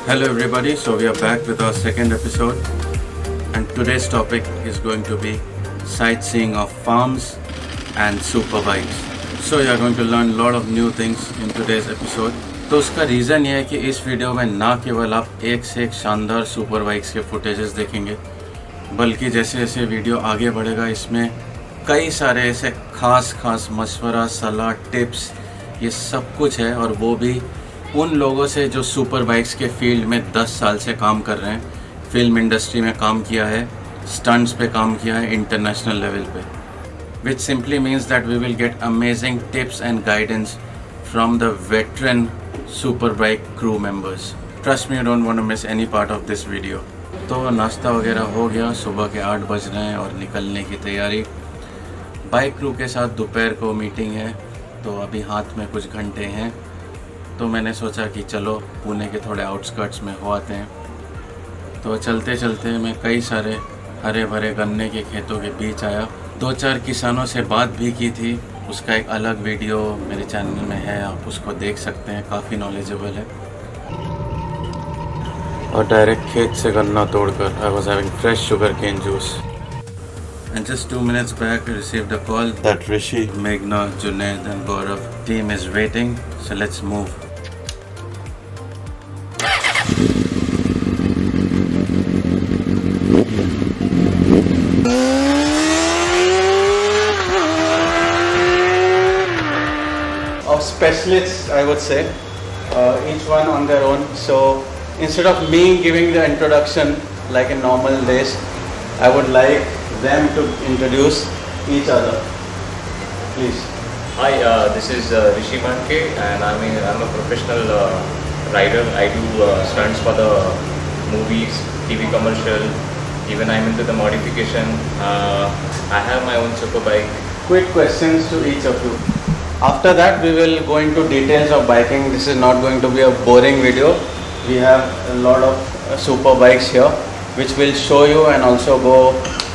Hello everybody, so we are back with our second episode and today's topic is going to be sightseeing of farms and super bikes. So you are going to learn a lot of new things in today's episode. तो उसका reason ये है कि इस video में ना केवल आप एक से एक शानदार सुपर बाइक्स के फुटेजेस देखेंगे, बल्कि जैसे जैसे वीडियो आगे बढ़ेगा इसमें कई सारे ऐसे खास मशवरा, सलाह, टिप्स, ये सब कुछ है और वो भी उन लोगों से जो सुपर बाइक्स के फील्ड में 10 साल से काम कर रहे हैं, फिल्म इंडस्ट्री में काम किया है, स्टंट्स पे काम किया है इंटरनेशनल लेवल पे, which simply means that we will get amazing tips and guidance from the veteran super bike crew members. Trust me, you don't want to miss any part of this video. तो नाश्ता वगैरह हो गया, सुबह के 8 बज रहे हैं और निकलने की तैयारी. बाइक क्रू के साथ दोपहर को मीटिंग है, तो अभी हाथ में कुछ घंटे हैं, तो मैंने सोचा कि चलो पुणे के थोड़े आउटस्कर्ट्स में हो आते हैं. तो चलते चलते मैं कई सारे हरे भरे गन्ने के खेतों के बीच आया. 2-4 किसानों से बात भी की थी, उसका एक अलग वीडियो मेरे चैनल में है, आप उसको देख सकते हैं, काफ़ी नॉलेजेबल है. और डायरेक्ट खेत से गन्ना तोड़कर I was having fresh sugar cane juice. And just 2 minutes back, I received a call that Rishi, Meghna, Junaid and Gaurav team is waiting. So let's move. Of specialists, I would say, each one on their own. So instead of me giving the introduction like in normal days, I would like them to introduce each other. Please. Hi, this is Rishi Manke and I'm a professional rider. I do stunts for the movies, TV commercial, even I'm into the modification. I have my own super bike. Quick questions to each of you. After that we will go into details of biking. This is not going to be a boring video. We have a lot of super bikes here which will show you and also go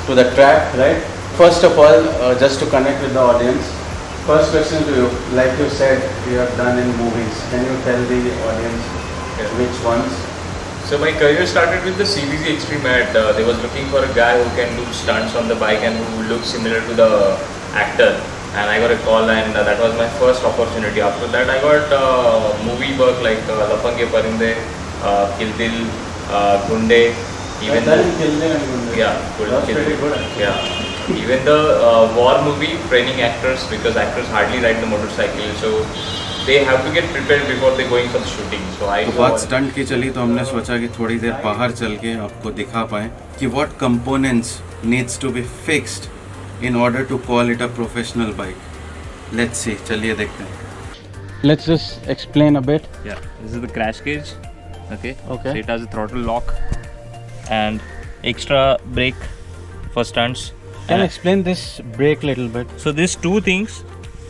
to the track, right? First of all, just to connect with the audience, first question to you, like you said, you have done in movies. Can you tell the audience which ones? So my career started with the CBC Extreme ad. They was looking for a guy who can do stunts on the bike and who looks similar to the actor. And I got a call and that was my first opportunity. After that I got movie work like Lafange Parinde, Kill Dil, Gunde. Even the even the war movie training actors, because actors hardly ride the motorcycle, so they have to get prepared before they going for the shooting. So I बात stunt की चली तो हमने सोचा कि थोड़ी देर बाहर चल के आपको दिखा पाएं कि what components needs to be fixed in order to call it a professional bike. Let's see, चलिए देखते हैं. Let's just explain a bit. Yeah, this is the crash cage. Okay. Okay. So it has a throttle lock and extra brake for stunts. Can you explain this brake little bit? So there's two things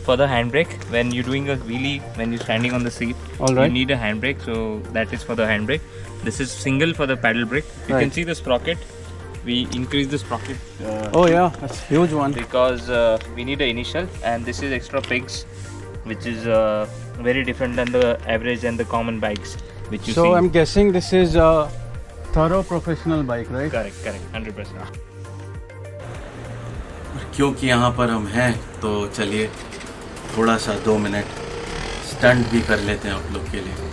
for the handbrake. When you're doing a wheelie, when you're standing on the seat, All right. you need a handbrake. So that is for the handbrake. This is single for the paddle brake. You Right. can see the sprocket. We increase the sprocket. Oh yeah, that's a huge one. Because we need an initial, and this is extra pegs, which is very different than the average and the common bikes which you So see. I'm guessing this is a thorough professional bike, right? Correct, 100%. क्योंकि यहाँ पर हम हैं तो चलिए थोड़ा सा 2 minute stunt भी कर लेते हैं आप लोग के लिए.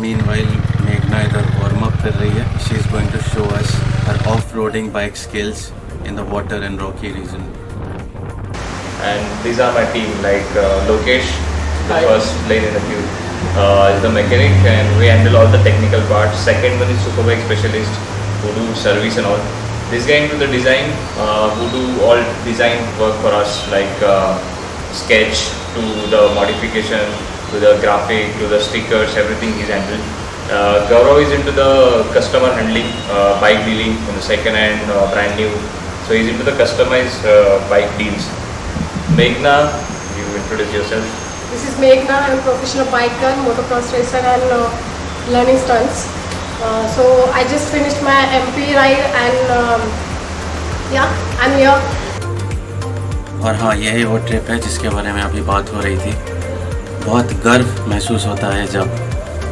Meanwhile, Meghna इधर warm up कर रही है. She is going to show us her off-roading bike skills in the water and rocky region. And these are my team, like Lokesh, the Hi. first lane in the queue, is the mechanic, and we handle all the technical parts. Second one is superbike specialist, who do service and all. This guy into the design, who do all design work for us, like sketch to the modification, to the graphic, to the stickers, everything he's handled. Gaurav is into the customer handling, bike dealing in the second hand, brand new. So he's into the customized bike deals. Meghna, you introduce yourself. This is Meghna. I'm a professional biker, motocross racer, and learning stunts. So I just finished my MP ride, and yeah, I'm here. और हाँ, यही वो trip है जिसके बारे में अभी बात हो रही थी। बहुत गर्व महसूस होता है जब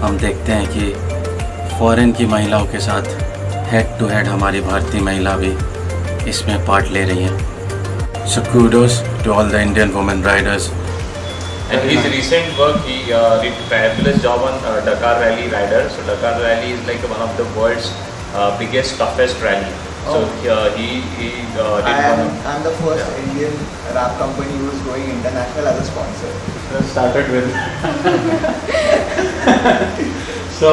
हम देखते हैं कि फॉरेन की महिलाओं के साथ हेड टू हेड हमारी भारतीय महिला भी इसमें पार्ट ले रही हैं। So kudos to all the Indian women riders. And his recent work, he did fabulous job on Dakar Rally rider. So Dakar Rally is like one of the world's biggest, toughest rally. So he did I'm the first Indian rap company who is going international as a sponsor. Started with. So,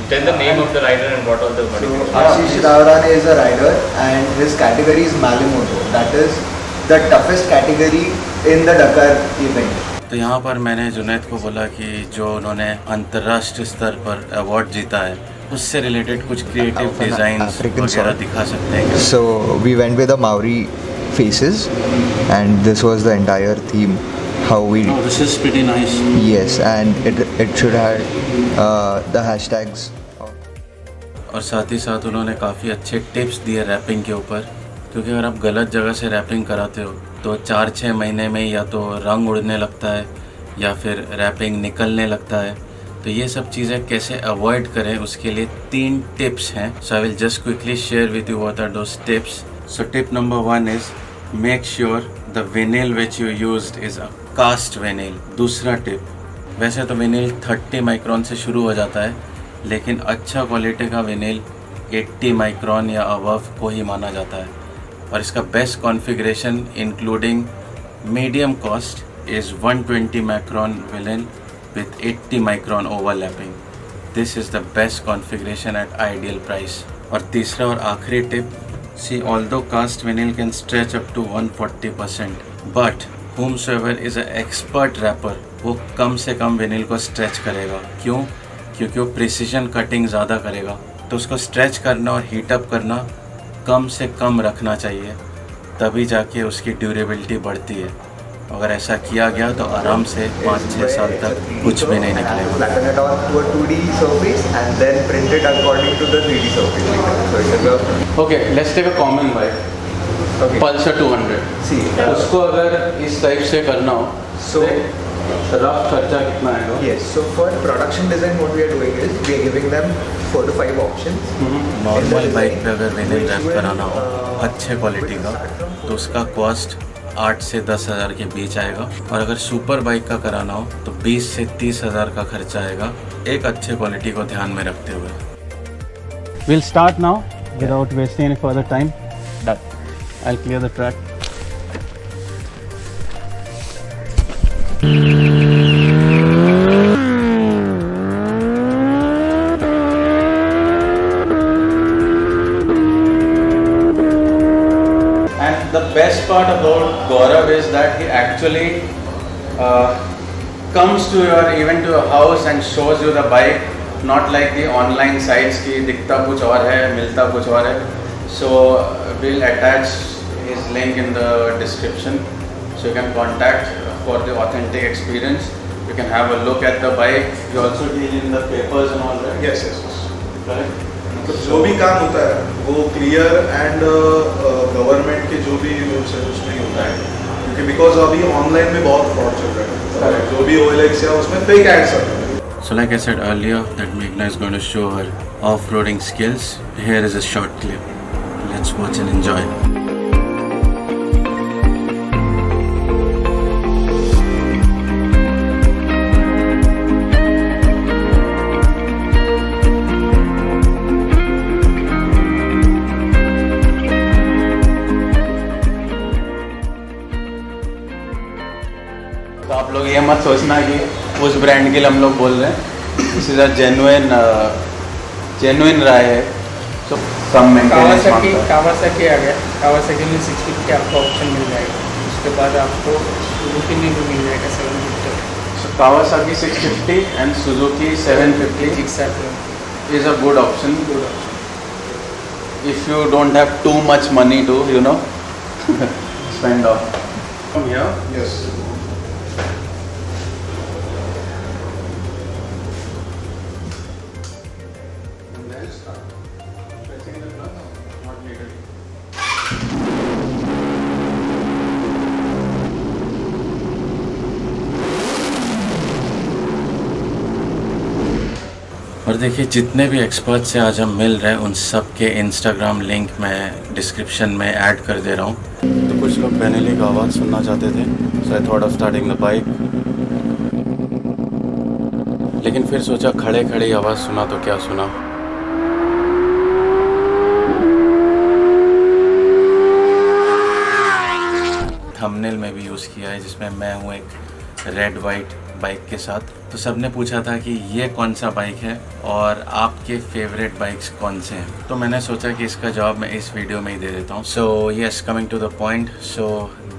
tell the name of the rider and what all the So modifications. Ashish Davrane is a rider and his category is Malimoto. That is the toughest category in the Dakar event. तो यहाँ पर मैंने जुनैद को बोला कि जो उन्होंने अंतर्राष्ट्रीय स्तर पर अवार्ड जीता है उससे रिलेटेड कुछ क्रिएटिव डिज़ाइन वगैरह दिखा सकते हैं। So we went with the Maori faces and this was the entire theme. How we this is pretty nice. yes, and it should have the hashtags. और साथ ही साथ उन्होंने काफ़ी अच्छे टिप्स दिए रैपिंग के ऊपर, क्योंकि अगर आप गलत जगह से रैपिंग कराते हो तो 4-6 महीने में या तो रंग उड़ने लगता है या फिर रैपिंग निकलने लगता है। तो ये सब चीज़ें कैसे अवॉइड करें उसके लिए 3 टिप्स हैं। So I will just quickly share with you what are those tips. So tip number 1 is make sure the vinyl which you used is a cast vinyl. दूसरा टिप, वैसे तो विनिल 30 माइक्रॉन से शुरू हो जाता है, लेकिन अच्छा क्वालिटी का विनिल 80 माइक्रॉन या अबव को ही माना जाता है। और इसका best configuration including medium cost is 120 micron vinyl with 80 micron overlapping. This is the best configuration at ideal price. और तीसरा और आखिरी tip, see although cast vinyl can stretch up to 140%, but whomsoever is an expert rapper वो कम से कम विनिल को stretch करेगा। क्यों? क्योंकि वो प्रिसीजन कटिंग ज़्यादा करेगा, तो उसको स्ट्रेच करना और हीट अप करना कम से कम रखना चाहिए, तभी जाके उसकी ड्यूरेबिलिटी बढ़ती है। अगर ऐसा किया गया तो आराम से 5-6 साल तक कुछ भी नहीं निकलेगा। Flatten it on to a 2D surface and then print it according to the 3D surface. So it is a okay, let's take a common bike. okay. Pulsar 200. See, उसको अगर इस टाइप से करना हो so रफ खर्चा कितना आएगा? yes, so for production design, what we are doing is we are giving them 4 to 5 options. Normal bike पे अगर विनिल रैप कराना हो अच्छे क्वालिटी का तो उसका कॉस्ट 8 से 10 हज़ार के बीच आएगा, और अगर सुपर बाइक का कराना हो तो 20 से 30 हज़ार का खर्चा आएगा, एक अच्छे क्वालिटी को ध्यान में रखते हुए। We'll start now without wasting any further time. Done. I'll clear the track. And the best part about Gaurav is that he actually comes to your even to your house and shows you the bike, not like the online sites की दिखता कुछ और है मिलता कुछ और है। So we'll attach his link in the description, so you can contact for the authentic experience. You can have a look at the bike. You also deal in the papers and all that. Yes yes yes Correct? मतलब जो भी काम होता है वो clear and government के जो भी रूल्स है उसमें ही होता है, क्योंकि बिकॉज अभी ऑनलाइन में बहुत फ्रॉड चल रहा है। जो भी OLX या उसमें फेक एड्स आते हैं। So like I said earlier, that Meghna is going to show her off-roading skills. Here is a short clip. Let's watch and enjoy. तो आप लोग ये मत सोचना कि उस ब्रांड के लिए हम लोग बोल रहे हैं। दिस इज़ अ जेन्युइन राय है। तो कम मेंटेनेंस कावासाकी आ गया। कावासाकी में 650 आपको ऑप्शन मिल जाएगा। उसके बाद आपको सुजुकी में भी मिल जाएगा 750। So Kawasaki 650 and Suzuki 750 Exactly. is a good option. If you don't have too much money to, spend off. From here, Yes. and then start pressing the clutch. Not needed. और देखिए जितने भी expert से आज हम मिल रहे हैं उन सब के इंस्टाग्राम लिंक मैं डिस्क्रिप्शन में ऐड कर दे रहा हूँ. तो कुछ लोग बेनेली का आवाज़ सुनना चाहते थे, so I thought of starting the bike. लेकिन फिर सोचा खड़े खड़े ही आवाज़ सुना तो क्या सुना. थंबनेल में भी यूज़ किया है जिसमें मैं हूँ एक रेड वाइट बाइक के साथ. तो सबने पूछा था कि ये कौन सा बाइक है और आपके फेवरेट बाइक्स कौन से हैं. तो मैंने सोचा कि इसका जवाब मैं इस वीडियो में ही दे देता हूँ. So yes, coming to the point. So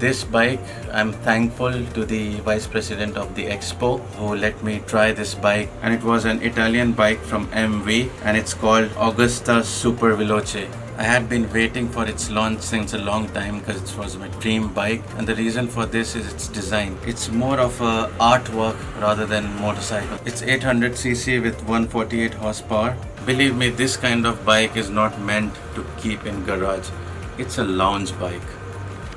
this bike, I'm thankful to the vice president of the expo who let me try this bike, and it was an Italian bike from MV and it's called Augusta Super Veloce. I had been waiting for its launch since a long time because it was my dream bike, and the reason for this is its design. It's more of a artwork rather than motorcycle. It's 800cc with 148 horsepower. Believe me, this kind of bike is not meant to keep in garage. It's a lounge bike.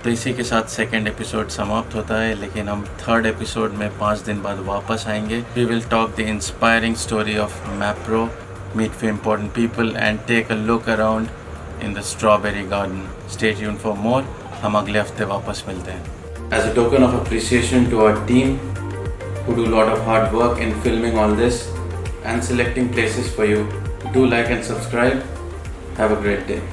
तो इसी के साथ second episode समाप्त होता है, लेकिन हम third episode में 5 दिन बाद वापस आएंगे. We will talk the inspiring story of Mapro, meet few important people and take a look around in the strawberry garden. Stay tuned for more. हम अगले हफ्ते वापस मिलते हैं. As a token of appreciation to our team who do a lot of hard work in filming all this and selecting places for you, do like and subscribe. Have a great day.